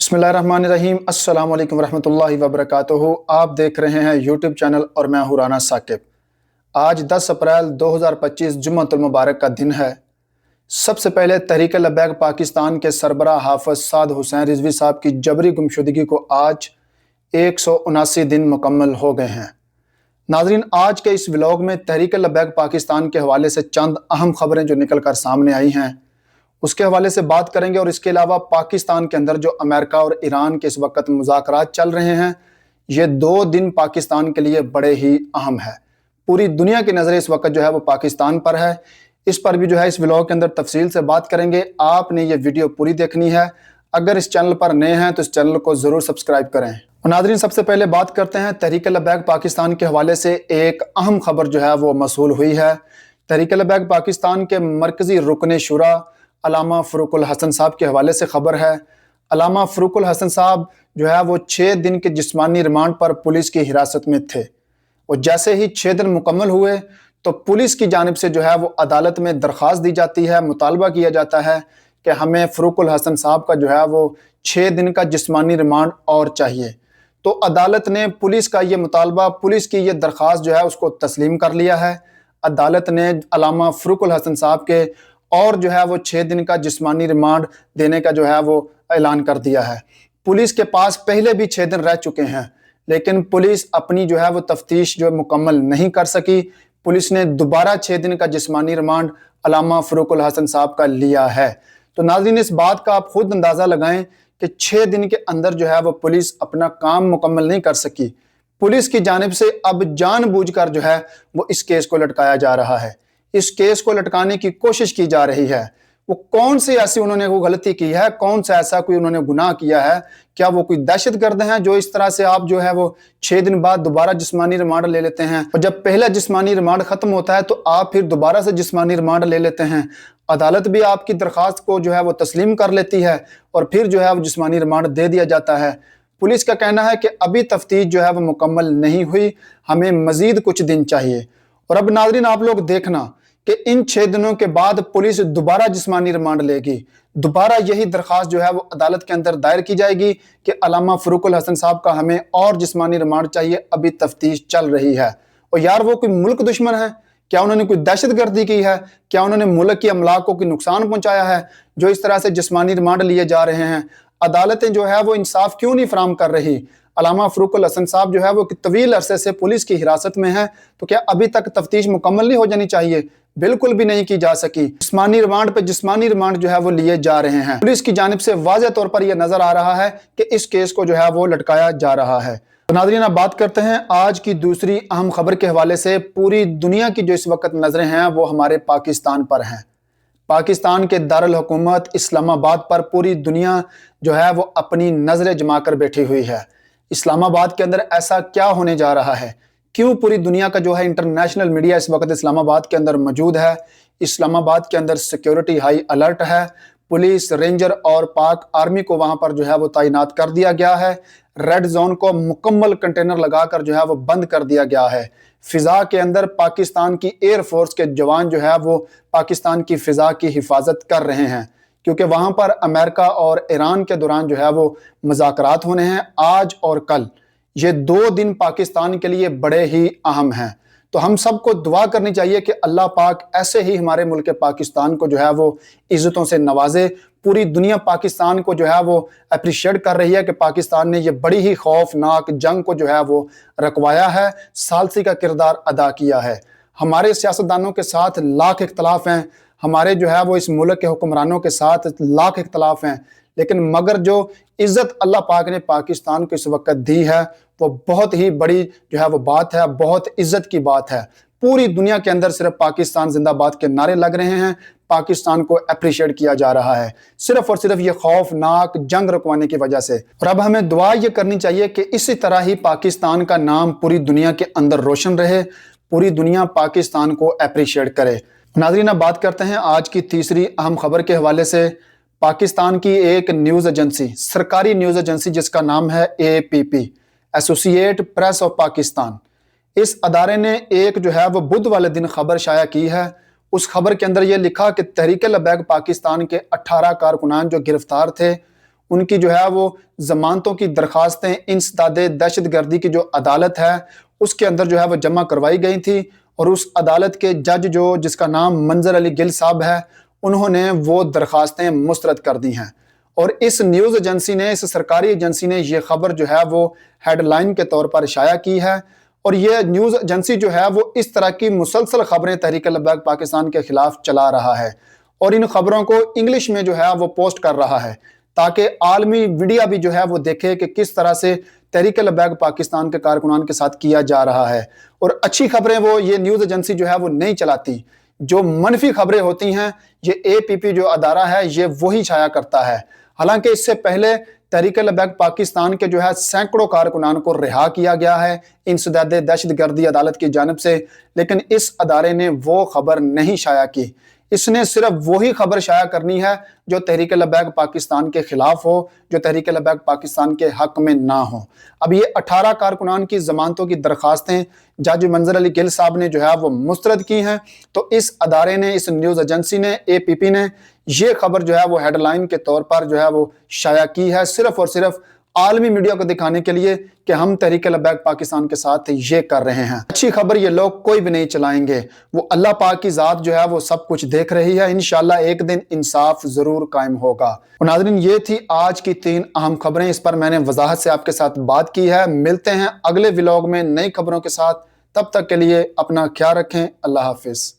बिस्मिल्लाहिर्रहमानिर्रहीम। अस्सलाम वालेकुम वरहमतुल्लाहि वबरकातुहू। आप देख रहे हैं यूट्यूब चैनल और मैं हूँ राना साकिब। आज 10 अप्रैल 2025 जुम्मतुल मुबारक का दिन है। सबसे पहले तहरीक लब्बैक पाकिस्तान के सरबराह हाफ़िज़ साद हुसैन रिजवी साहब की जबरी गुमशुदगी को आज 179 दिन मुकम्मल हो गए हैं। नाज़रीन, आज के इस व्लॉग में तहरीक लब्बैक पाकिस्तान के हवाले से चंद अहम खबरें जो निकल कर सामने आई हैं उसके हवाले से बात करेंगे, और इसके अलावा पाकिस्तान के अंदर जो अमेरिका और ईरान के इस वक्त मुज़ाकरात चल रहे हैं, ये 2 दिन पाकिस्तान के लिए बड़े ही अहम है। पूरी दुनिया की नज़रें इस वक्त जो है वो पाकिस्तान पर है। इस पर भी जो है इस व्लॉग के अंदर तफसील से बात करेंगे। आपने ये वीडियो पूरी देखनी है। अगर इस चैनल पर नए हैं तो इस चैनल को ज़रूर सब्सक्राइब करें। और नाज़रीन, सबसे पहले बात करते हैं तहरीक लब्बैक पाकिस्तान के हवाले से एक अहम खबर जो है वो मौसूल हुई है। तहरीक लब्बैक पाकिस्तान के मरकज़ी रुकन शुरा अल्लामा फ़रूकुल हसन साहब के हवाले से खबर है। अल्लामा फ़रूकुल हसन साहब जो है वो 6 दिन के जिस्मानी रिमांड पर पुलिस की हिरासत में थे, और जैसे ही 6 दिन मुकम्मल हुए तो पुलिस की जानिब से जो है वो अदालत में दरख्वास्त दी जाती है, मुतालबा किया जाता है कि हमें फ़रूकुल हसन साहब का जो है वो 6 दिन का जिस्मानी रिमांड और चाहिए। तो अदालत ने पुलिस का ये मुतालबा, पुलिस की ये दरख्वास्त जो है उसको तस्लीम कर लिया है। अदालत ने अल्लामा फ़रूकुल हसन साहब के और जो है वो 6 दिन का जिस्मानी रिमांड देने का जो है वो ऐलान कर दिया है। पुलिस के पास पहले भी 6 दिन रह चुके हैं, लेकिन पुलिस अपनी जो है वो तफ्तीश जो मुकम्मल नहीं कर सकी। पुलिस ने दोबारा 6 दिन का जिस्मानी रिमांड अल्लामा फ़रूकुल हसन साहब का लिया है। तो नाज़रीन, इस बात का आप खुद अंदाज़ा लगाएं कि 6 दिन के अंदर जो है वो पुलिस अपना काम मुकम्मल नहीं कर सकी। पुलिस की जानिब से अब जानबूझकर जो है वो इस केस को लटकाया जा रहा है। इस केस को लटकाने की कोशिश की जा रही है। वो कौन सी ऐसी उन्होंने वो गलती की है, कौन सा ऐसा कोई उन्होंने गुनाह किया है? क्या वो कोई दहशतगर्द हैं जो इस तरह से आप जो है वो 6 दिन बाद दोबारा जिस्मानी रिमांड ले लेते हैं, और जब पहला जिस्मानी रिमांड खत्म होता है तो आप फिर दोबारा से जिस्मानी रिमांड ले लेते हैं? अदालत भी आपकी दरख्वास्त को जो है वो तस्लीम कर लेती है और फिर जो है वो जिस्मानी रिमांड दे दिया जाता है। पुलिस का कहना है कि अभी तफ्तीश जो है वो मुकम्मल नहीं हुई, हमें मजीद कुछ दिन चाहिए। और अब नाज़रीन, आप लोग देखना कि इन 6 दिनों के बाद पुलिस दोबारा जिस्मानी रिमांड लेगी। दोबारा यही दरख्वास्त जो है वो अदालत के अंदर दायर की जाएगी कि अल्लामा फ़रूकुल हसन साहब का हमें और जिस्मानी रिमांड चाहिए, अभी तफ्तीश चल रही है। और यार, वो कोई मुल्क दुश्मन है? क्या उन्होंने कोई दहशतगर्दी की है? क्या उन्होंने मुल्क की अमलाक को कोई नुकसान पहुंचाया है जो इस तरह से जिस्मानी रिमांड लिए जा रहे हैं? अदालतें जो है वो इंसाफ क्यों नहीं फराहम कर रही? अल्लामा फ़रूकुल हसन साहब जो है वो तवील अरसे से पुलिस की हिरासत में है, तो क्या अभी तक तफ्तीश मुकम्मल नहीं हो जानी चाहिए? बिल्कुल भी नहीं की जा सकी। जिस्मानी रिमांड पे जिस्मानी रिमांड जो है वो लिए जा रहे हैं। पुलिस की जानिब से वाज़ेह तौर पर यह नजर आ रहा है कि इस केस को जो है वो लटकाया जा रहा है। तो नाज़रीन, अब बात करते हैं आज की दूसरी अहम खबर के हवाले से। पूरी दुनिया की जो इस वक्त नजरें हैं वो हमारे पाकिस्तान पर हैं। पाकिस्तान के दारुल हुकूमत इस्लामाबाद पर पूरी दुनिया जो है वो अपनी नजरें जमा कर बैठी हुई है। इस्लामाबाद के अंदर ऐसा क्या होने जा रहा है? क्यों पूरी दुनिया का जो है इंटरनेशनल मीडिया इस वक्त इस्लामाबाद के अंदर मौजूद है? इस्लामाबाद के अंदर सिक्योरिटी हाई अलर्ट है। पुलिस, रेंजर और पाक आर्मी को वहां पर जो है वो तैनात कर दिया गया है। रेड जोन को मुकम्मल कंटेनर लगाकर जो है वो बंद कर दिया गया है। फिजा के अंदर पाकिस्तान की एयरफोर्स के जवान जो है वो पाकिस्तान की फिजा की हिफाजत कर रहे हैं, क्योंकि वहां पर अमेरिका और ईरान के दौरान जो है वो मुज़ाकरात होने हैं आज और कल। ये 2 दिन पाकिस्तान के लिए बड़े ही अहम हैं। तो हम सबको दुआ करनी चाहिए कि अल्लाह पाक ऐसे ही हमारे मुल्क पाकिस्तान को जो है वो इज़्ज़तों से नवाजे। पूरी दुनिया पाकिस्तान को जो है वो अप्रिशिएट कर रही है कि पाकिस्तान ने ये बड़ी ही खौफनाक जंग को जो है वो रखवाया है, सालसी का किरदार अदा किया है। हमारे सियासतदानों के साथ लाख इख्तलाफ हैं, हमारे जो है वो इस मुल्क के हुक्मरानों के साथ लाख इख्तलाफ हैं, लेकिन मगर जो इज़्ज़त अल्लाह पाक ने पाकिस्तान को इस वक्त दी है वो बहुत ही बड़ी जो है वो बात है, बहुत इज़्ज़त की बात है। पूरी दुनिया के अंदर सिर्फ पाकिस्तान जिंदाबाद के नारे लग रहे हैं, पाकिस्तान को अप्रिशिएट किया जा रहा है, सिर्फ और सिर्फ ये खौफनाक जंग रुकवाने की वजह से। और अब हमें दुआ ये करनी चाहिए कि इसी तरह ही पाकिस्तान का नाम पूरी दुनिया के अंदर रोशन रहे, पूरी दुनिया पाकिस्तान को अप्रिशिएट करे। नाज़रीन, अब बात करते हैं आज की तीसरी अहम खबर के हवाले से। पाकिस्तान की एक न्यूज़ एजेंसी, सरकारी न्यूज़ एजेंसी जिसका नाम है APP, associate press of Pakistan, इस अदारे ने एक जो है वो बुध वाले दिन खबर शाया की है। उस खबर के अंदर यह लिखा कि तहरीक लब्बैक पाकिस्तान के 18 कारकुनान जो गिरफ्तार थे ان کی جو ہے وہ ضمانتوں کی درخواستیں انسداد دہشت گردی کی جو عدالت ہے اس کے اندر جو ہے وہ جمع کروائی گئی تھی، اور اس عدالت کے جج جس کا نام منظر علی گل صاحب ہے، انہوں نے وہ درخواستیں مسترد کر دی ہیں۔ اور اس نیوز ایجنسی نے، اس سرکاری ایجنسی نے یہ خبر جو ہے وہ ہیڈ لائن کے طور پر شائع کی ہے، اور یہ نیوز ایجنسی جو ہے وہ اس طرح کی مسلسل خبریں تحریک لبیک پاکستان کے خلاف چلا رہا ہے، اور ان خبروں کو انگلش میں جو ہے وہ پوسٹ کر رہا ہے تاکہ عالمی میڈیا بھی جو ہے وہ دیکھے کہ کس طرح سے تحریک لبیک پاکستان کے کارکنان کے ساتھ کیا جا رہا ہے۔ اور اچھی خبریں وہ یہ نیوز ایجنسی جو ہے وہ نہیں چلاتی، جو منفی خبریں ہوتی ہیں یہ APP جو ادارہ ہے یہ وہی شائع کرتا ہے۔ حالانکہ اس سے پہلے تحریک لبیک پاکستان کے جو ہے سینکڑوں کارکنان کو رہا کیا گیا ہے انسداد دہشت گردی عدالت کی جانب سے، لیکن اس ادارے نے وہ خبر نہیں شائع کی۔ اس نے صرف وہی خبر شائع کرنی ہے جو تحریک لبیک پاکستان کے خلاف ہو، جو تحریک لبیک پاکستان کے حق میں نہ ہو۔ اب یہ 18 کارکنان کی ضمانتوں کی درخواستیں جج منظر علی گل صاحب نے جو ہے وہ مسترد کی ہیں، تو اس ادارے نے، اس نیوز ایجنسی نے، APP نے یہ خبر جو ہے وہ ہیڈ لائن کے طور پر جو ہے وہ شائع کی ہے، صرف اور صرف عالمی میڈیا کو دکھانے کے لیے کہ ہم تحریک لبیک پاکستان کے ساتھ یہ کر رہے ہیں۔ اچھی خبر یہ لوگ کوئی بھی نہیں چلائیں گے، وہ اللہ پاک کی ذات جو ہے وہ سب کچھ دیکھ رہی ہے، انشاءاللہ ایک دن انصاف ضرور قائم ہوگا۔ ناظرین، یہ تھی آج کی 3 اہم خبریں، اس پر میں نے وضاحت سے آپ کے ساتھ بات کی ہے۔ ملتے ہیں اگلے ولاگ میں نئی خبروں کے ساتھ، تب تک کے لیے اپنا خیال رکھیں۔ اللہ حافظ۔